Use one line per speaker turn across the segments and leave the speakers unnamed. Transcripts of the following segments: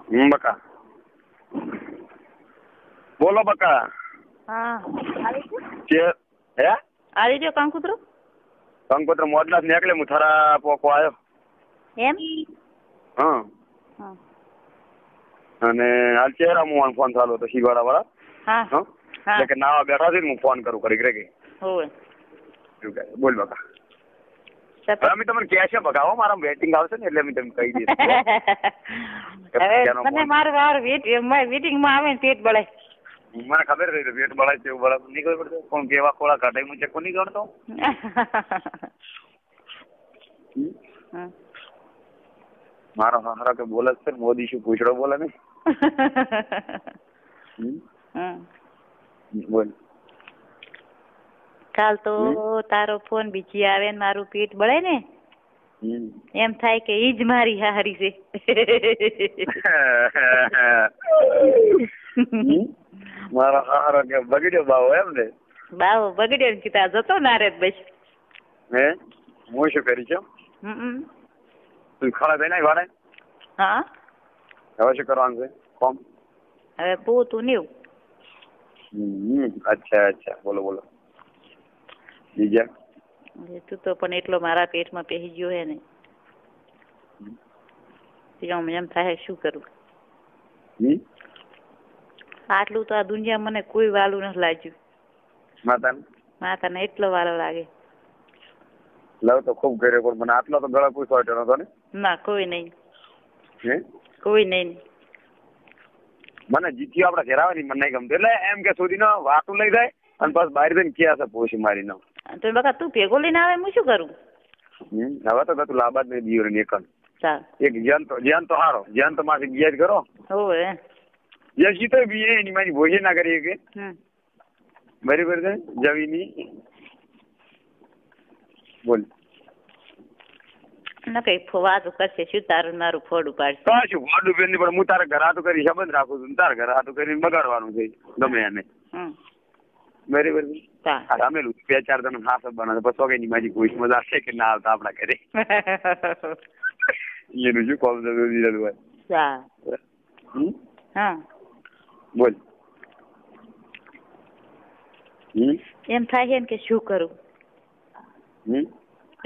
બકા બોલો બકા.
હા
કે હે
આવી ગયો કંકુતરો.
કંકોત્ર મોડલા નીકળે હું થારા પોકો આવ્યો.
એમ
હા
હા
અને હાલ ચહેરા હું ફોન ચાલુ હતો શીવાડા વાળા.
હા
હા
હા
એટલે કે નાવા બેઠા છે ને હું ફોન કરું કરી કે
હોય
એવું કહે. બોલ બકા.
સપોર્ટ.
અમે તમને કહે છે બકા, હો મારા વેટિંગ આવશે ને એટલે અમે તમને કહી દઈશું.
હવે મને મારું વાર મીટિંગમાં આવે ને પેટ બળે.
મને ખબર છે પેટ બળાય છે એવું બળા નહીં ખબર પડશે કોણ કેવા ખોળા કાઢે હું ચેક નહીં કરતો. મારો હારા કે બોલે છે મોદી શું પૂછડો બોલે ને. બોલ.
કાલ તો તારો ફોન બીજી આવે ને મારું પેટ બળે ને એમ થાય કે ઈ જ મારી હારી છે.
મારો હારો કે બગડ્યો બાવો એમ ને.
બાવો બગડ્યો ને કીધા જતો નારે બસ.
હે હું શું કરી છું તું ખાડા થઈ ના વાળે.
હા
હવે શું કરવાનું છે ફોર્મ.
હવે પોતું નેવું.
અચ્છા અચ્છા બોલો બોલો બીજા.
તું તો પણ એટલો મારા પેટમાં પહેરી ગયો હે ને એમ થાય શું કરું. આટલું તો આ દુનિયા મને કોઈ વાલું નથી લાગ્યું. માતાને એટલો વાલો લાગે.
લવ તો ખૂબ કર્યો પણ મને આટલો તો ગળા પૂછવા હતો ને.
ના કોઈ નહીં.
હે
કોઈ નહીં.
મને જીત્યું આપડે ઘેર આવે ને મને નહીં ગમતું એટલે એમ કે સુધી નો વાતું લઈ જાય અને બસ બહાર જઈને ક્યાં છે પોછી મારી નો.
તો બકા તું ભેગો લઈને આવે હું શું કરું.
હવે તો તું લાબાદ નહીં દિયો ને એક જ્યાન તો હારો જ્યાન તો માથી બિયા જ કરો.
હોવે
જે જીતો બી એની મારી ભોજન ના કરીએ કે બરાબર છે જવીની. બોલ
ના કઈ વાતો કરશે શું તારું મારું ફોડું પાડશે.
શું ફોડું બેન પણ હું તારા ઘર હાથું કરી સંબંધ રાખું છું તારા ઘર હાથું કરીને બગાડવાનું છે ગમે એને. બરાબર છે રમેલું 2-4 જણ હાથ બનાવે પછી કઈ ની મારી કોઈ મજા છે કે ના આવતા આપડા ઘરે. એનું શું કોમ છે.
હા
બોલ.
એમ થાય કે શું કરું.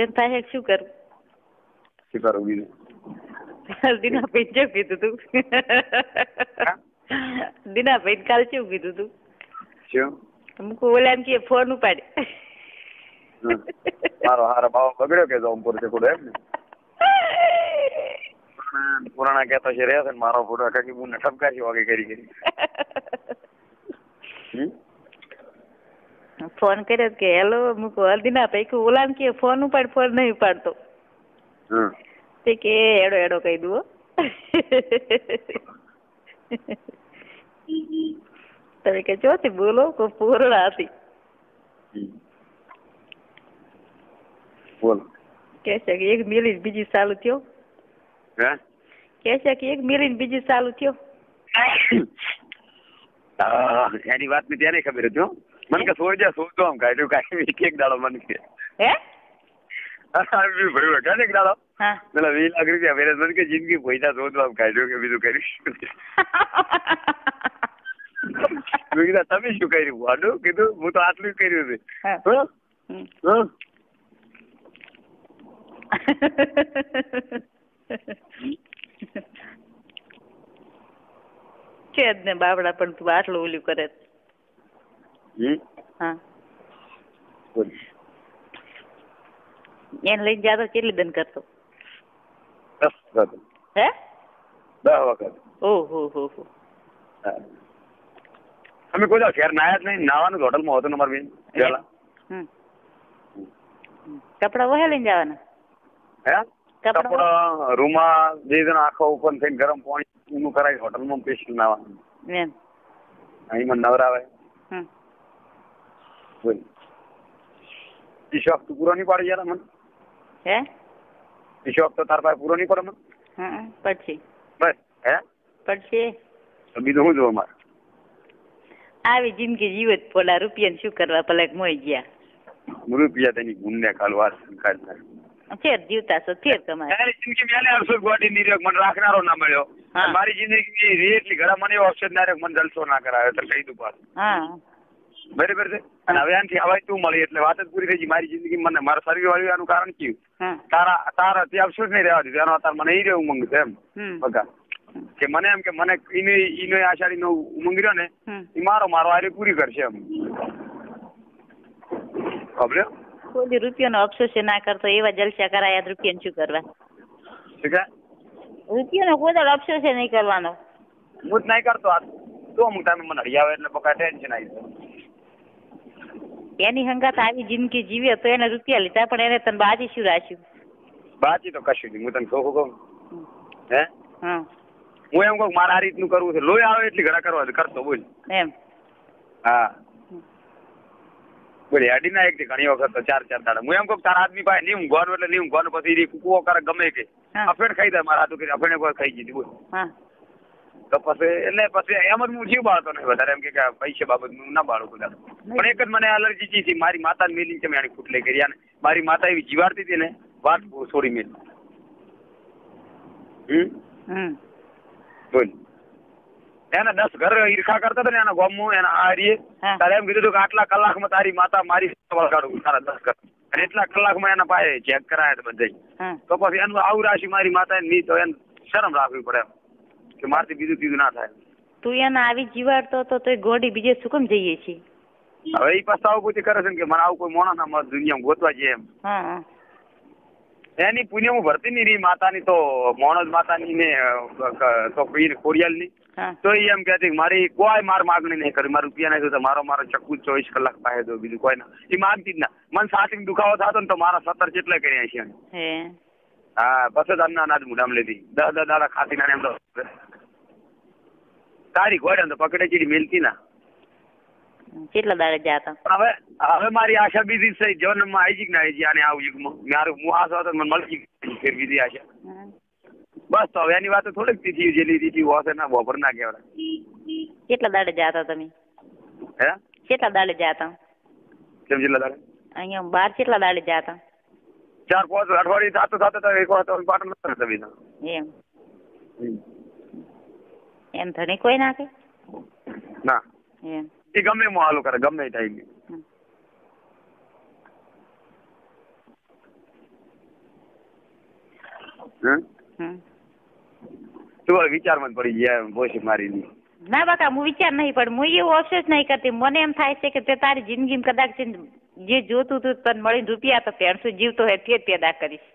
એમ થાય શું કરું.
શું કરું બીજું.
દીનાભાઈ શું કીધું તું. દીનાભાઈ કાલ શું કીધું તું.
શું
મુકુ ઓલા એમ કે ફોન ઉપાડે.
મારો હારો બાવો બગડ્યો કે જોમપુર છે કોડે એમ ને. પુરાણા કહેતો છે રે મારો ફોટો કાકી બુને ઠપકાશી વાગે કરી.
ફોન કર્યો કે હેલો મુકો હલ્દીના ભાઈ કે ઓલામ કે ફોન ઉપાડ ફોન નહીં ઉપાડતો. તે કે એડો એડો કહી દઉં. તમે કે જોતી બોલો કો પૂર્ણા હતી.
બોલ
કે છે કે એક મિલી બીજી ચાલુ થયો. કે છે કે એક મિલી બીજી ચાલુ થયો.
એની વાત ની ત્યારે ખબર હતી મને કે સોઈ જા સોચતો આમ કાઢ્યું કાંઈ એક દાડો મને કે
હે
ભર્યું કાઢે એક દાડો પેલા 20 લાખ રૂપિયા મેરેજ મને કે જિંદગી પૈસા શોધવા આમ કાઢ્યું કે બીજું કર્યું. તમે શું કર્યું વાડું કીધું હું તો આટલું જ કર્યું
છે. છે જ ને બાબડા પણ તું આટલું ઓલું કરે. હા એને લઈને જાતો કેટલી દન કરતો.
10 વખત.
હે
10 વખત.
ઓહો
અમે કોઈ ઘેર નાયા જ નહીં. નાવાનું હોટલમાં હતું અમારે બેન પેલા.
કપડા વહે લઈને જવાના.
હે કપડા રૂમમાં જે જણ આખો ઉપર થઈને ગરમ પાણી નું કરાય હોટલમાં સ્પેશિયલ નાવાનું.
એમ
અહીં નવરાવે. બોલ ઈ શોખ તું પૂરો નહીં પાડી યાર મને.
હે
ઈ શોખ તો તાર પાસે પૂરો નહીં પડે મને.
પછી
બસ હે
પછી
બીજું શું જોવા મારે.
આવી જિંદગી જીવત પોલા રૂપિયા શું કરવા ભલે મોઈ ગયા.
રૂપિયા તેની ગુંડે કાલ વાત કાઢ
ફેર જીવતા છો ફેર કમાય.
જિંદગી મેલે આવશો ગોડી ની મને રાખનારો ના મળ્યો. મારી જિંદગી રે એટલી ઘણા મને એવો અવસર ના રહે મને જલસો ના કરાવે તો કહી દઉં પાછું. બરાબર છે. અને હવે આનાથી હવાય તું મળી એટલે વાત જ પૂરી થઈ ગઈ. મારી જિંદગી મને મારા શરીર વાળવાનું કારણ કયું તારા તે અફસોસ નહીં રહેવા દીધું એનો અત્યારે મને એ રહ્યો ઉમંગ છે એમ બગા કે મને એમ કે મને ઈનો આષાઢી નો ઉમંગ રહ્યો ને એ મારો આરે પૂરી કરશે એમ.
કોઈ રૂપિયાનો અફસોસ ના કરતો એવા જલસા કરાયા રૂપિયા શું કરવા. રૂપિયાનો કોઈ અફસોસ નહીં કરવાનો.
હું જ નહીં કરતો તો અમુક ટાઈમે મને હરિયાવે એટલે પકા ટેન્શન આવી જાય.
એની હંગાત આવી જિંદગી જીવે તો એને રૂપિયા લીધા પણ એને તને બાજી શું રાખ્યું.
બાજી તો કશું નહીં. હું તને કહું હે હું એમ કહું મારે આ રીતનું કરવું છે. લોહી આવે એટલી ઘડા કરવા કરતો બોલ
એમ.
હા બોલે અડી ના એક ઘણી વખત તો 4 દાડા હું એમ કહું તારા આદમી પાસે નહીં ઊંઘવાનું એટલે નહીં ઊંઘવાનું પછી કુકવો કરે ગમે કે અફેણ ખાઈ દે મારા હાથું કરી અફેણે કોઈ ખાઈ ગઈ બોલ તો પછી એટલે પછી એમ જ હું જીવ બાળતો નહીં વધારે એમ કે પૈસા બાબત હું ના બાળું બધા. પણ એક જ મને એલર્જી હતી મારી માતા મેલી છે મેં એની ફૂટલે કરી અને મારી માતા એવી જીવાડતી હતી ને વાત છોડી મેલી. બોલ એને 10 ઘર ઈર્ખા કરતા હતા ને એના ગામમાં એના આરીએ તારે એમ કીધું કે આટલા કલાકમાં તારી માતા મારી વળગાડું તારા 10 ઘર અને એટલા કલાકમાં એના પાસે ચેક કરાયા બધા. તો પછી એનું આવું રાશિ મારી માતા નહીં તો એને શરમ રાખવી પડે એમ કે મારથી બીજું ત્રીજું ના થાય.
તું એને આવી જીવાડતો તો ગોડી બીજે શું કેમ જઈએ છીએ.
હવે એ પસ્તાવો પૂછી કરે છે કે મને આવું કોઈ મોણા ના મત દુનિયામાં ગોતવા જઈએ એમ. એની પુણ્ય હું ભરતી નહીં રહી માતાની તો મોણસ માતાની ને તો ખોડિયાલની તો એ એમ કહેતી મારી કોઈ માર માગણી નહીં કરી મારું રૂપિયા નહીં તો મારો ચક્કુ 24 કલાક પાસે દો બીજું કોઈ ના એ માગતી જ ના. મને સાચી દુખાવો થતો ને તો મારા 17 જેટલા કર્યા છે. હા પછી અનાજ મુડામ લીધી 10 દાડા ખાતી ના એમ તો તારી ઘોડે તો પકડે ચીડી મેલતી ના
કેટલા દાડે જાતા.
હવે મારી આશા બીજી છે જન્મમાં આવી જ ના આવી અને આવું યુગમાં મારું હું આશા હતો મને મળી ફેર બીજી આશા બસ. તો હવે એની વાત થોડીક તીથી જેલી તીથી હોશે ના બપોર ના કહેવાય.
કેટલા દાડે જાતા તમે.
હે
કેટલા દાડે જાતા.
કેમ કેટલા દાડે
અહીંયા બહાર કેટલા દાડે જાતા.
4-5 અઠવાડિયે થતો એક વાર તો પાટણ નથી
એમ એમ ધણી કોઈ નાખે
ના
એમ
એ ગમે એમ હાલું કરે ગમે એ ટાઈમ. તું વિચારમાં જ પડી ગયા પોષી મારી
ના બાકા હું વિચાર નહીં પણ હું એવું અફસોસ નહીં કરતી. મને એમ થાય છે કે તે તારી જિંદગી કદાચ જે જોતું તું તને મળીને રૂપિયા તો પેણસો જીવતો હોય તે પેદા કરીશ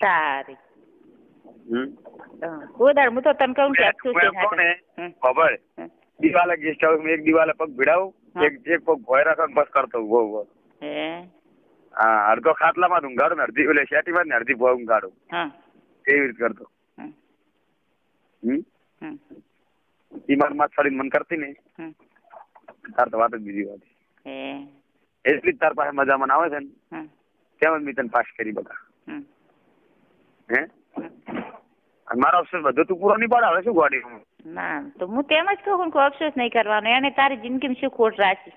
તારી. ગોદાડ હું તો તને કહું
ખબર દિવાલે ગેસ્ટ હાઉસ એક દિવાલે પગ ભીડાવું એક પગ ભોય રાખો બસ કરતો બહુ હા અડધો ખાટલામાં ઊંઘાડું ને અડધી ઓલે શેટીમાં ને અડધી ભોય ઊંઘાડું એવી રીતે કરતો. ઈમાનમાં છોડીને મન કરતી ને તાર તો વાત જ બીજી વાત એટલી જ તાર પાસે મજા મને આવે છે ને તેમ જ મેં તને પાસ કરી બધા. હે મારો અફસોસ બધો તું પૂરો નહીં પાડે હવે શું ગોડી.
ના તો હું તેમ જ કહું કે અફસોસ નહીં કરવાનો એને તારી જિંદગીમાં શું ખોટ રાખી.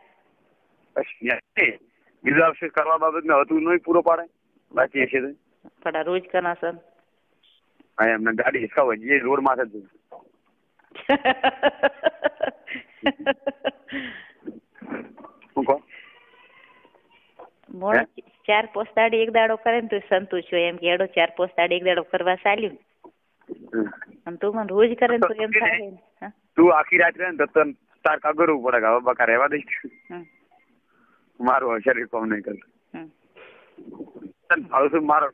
બીજો અફસોસ કરવા બાબત ને હતું નહીં પૂરો પાડે બાકી હશે તો
થોડા રોજ કરના સર.
હા એમને ગાડી હિસકાવે જે રોડ માં જ શું કહો.
4-5 દાડી એક દાડો કરે ને તો સંતોષ હોય એમ કે એડો 4-5 દાડી એક દાડો કરવા ચાલ્યું અને તું મને રોજ કરે ને તો એમ થાય.
તું આખી રાત રહે ને તો તાર કગરવું પડે હવે બકા રહેવા દઈશ મારું શરીર કોમ નહીં કરતું. હવે મારો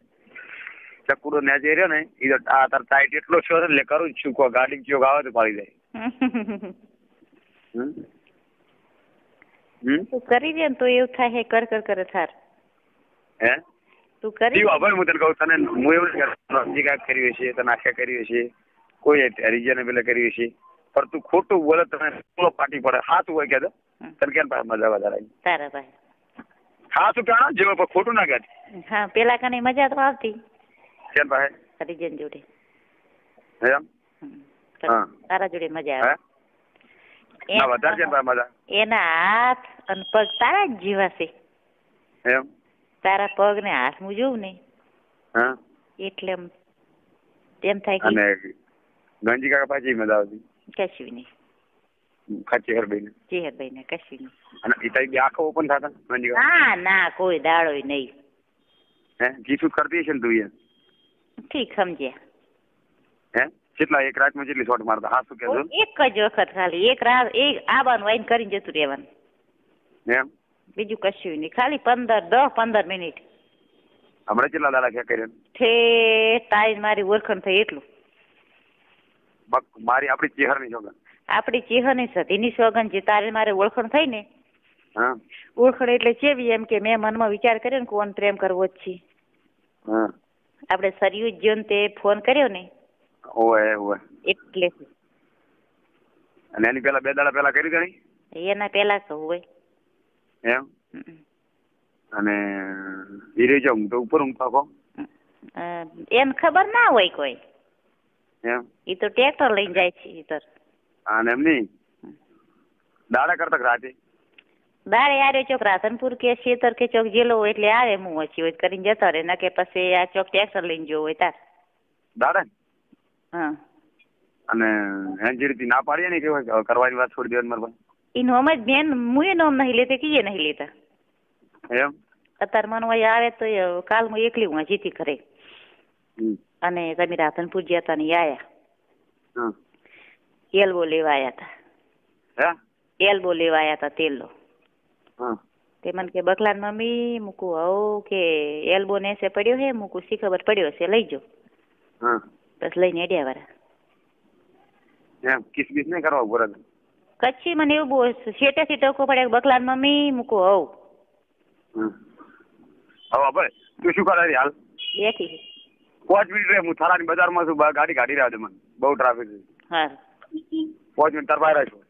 ચકુડો ને જે રહ્યો ને એ તો તાર ટાઈટ એટલો છો એટલે કરું જ છું કો ગાડી ચોક આવે તો પાડી જાય.
તું કરી દે ને તો એવું થાય કર કરે થાર.
હે
તું કરી
હવે હું તને કહું તને હું એવું કર્યું છે તને આશા કર્યું છે કોઈ રિઝનેબલ કર્યું છે પણ તું ખોટું બોલે તને પાટી પડે. હાથ હોય કે તને કેમ પાસે મજા વધારે
તારા પાસે
હાથ ક્યાં જેવો ખોટું ના કાઢ.
હા પેલા કને મજા તો આવતી
કેમ પાસે
રિઝન જોડે
એમ
તારા જોડે મજા આવે.
વધારે છે મજા
એના હાથ અને પગ તારા જ જેવા છે
એમ.
તારા પગ ને હાથ હું જોઉં ને એટલે એમ થાય કે
ગંજી કાકા પાછી મજા આવતી.
કશું નહીં.
ખાચી હરભાઈ
ને કશું નહીં.
અને પિતા બી આંખો ઓપન થતા ગંજી કાકા?
ના ના કોઈ દાડો નહીં.
હે કીધું કરતી હશે ને તું યાર?
ઠીક સમજ્યા.
હે કેટલા એક રાતમાં જેટલી શોટ મારતા? હા શું કહેજો?
એક જ વખત ખાલી એક રાત એક આવવાનું આવીને કરીને જતું રહેવાનું.
એમ?
બીજું કશું નહીં. ખાલી 10-15 મિનિટ.
હમણાં કેટલા દાડા ક્યાં કર્યા?
તાઈ મારી ઓળખણ થઈ એટલું.
મારી આપણી ચેહરની સોગન.
આપણી ચેહરની સતીની સોગન જે તારે મારે ઓળખણ થઈ ને.
હા.
ઓળખણ એટલે કેવી એમ કે મેં મનમાં વિચાર કર્યો ને કોણ પ્રેમ કરવો જ છે.
હા.
આપણે સરયુ જ્યોન તે ફોન કર્યો ને.
ઓય
એટલે.
અને એની પેલા 2 દાડા પેલા કરી ગણી?
એના પેલા તો હોય.
એમ? અને હીરે જો હું તો ઉપર ઊંઘતો કો.
એને ખબર ના હોય કોઈ.
એમ?
ઈ તો ટ્રેક્ટર લઈને જાય છે ઈતર.
અને એમ નહીં દાડા કરતા રાતે?
દાડે આરે ચોક રાધનપુર કે શેતર કે ચોક જેલો હોય એટલે આવે હું ઓછી હોય કરીને જતો રહે ના કે પછી આ ચોક ટ્રેક્ટર લઈને જવો હોય તાર.
દાડા?
હા.
અને જે રીતે ના પાડીએ ને કે કરવાની વાત છોડી દેવાની મારા ભાઈ.
ઈ નોમ જ બેન મુએ નોમ નહીં લેતે કીએ નહીં લેતા.
એમ?
અત્યારે મન હોય આવે તો કાલ હું એકલી હું જીતી કરે. અને તમે રાધનપુર ગયા હતા ને આયા. એલ્બો લેવા આયા હતા. એલ્બો લેવા આયા હતા તેલનો. તે મને કે બકલાન મમ્મી મૂકું હવ કે એલ્બો ને એસે પડ્યો હે મૂકું સી ખબર પડ્યો છે લઈ જો. બસ લઈને એડ્યા વાળા.
એમ કિસમિસ નહીં કરવા ઉભો રહે?
કચ્છી મને એવું બહુ શેટેથી ટકો પડે બકલાન મમ્મી મૂકું હવ.
હવે ભાઈ તું શું કરે હાલ?
બેઠી.
5 મિનિટ રહે હું થારાની બજારમાં છું ગાડી કાઢી રહ્યા છે મને બહુ ટ્રાફિક છે.
હા
5 મિનિટ તાર બહાર છું.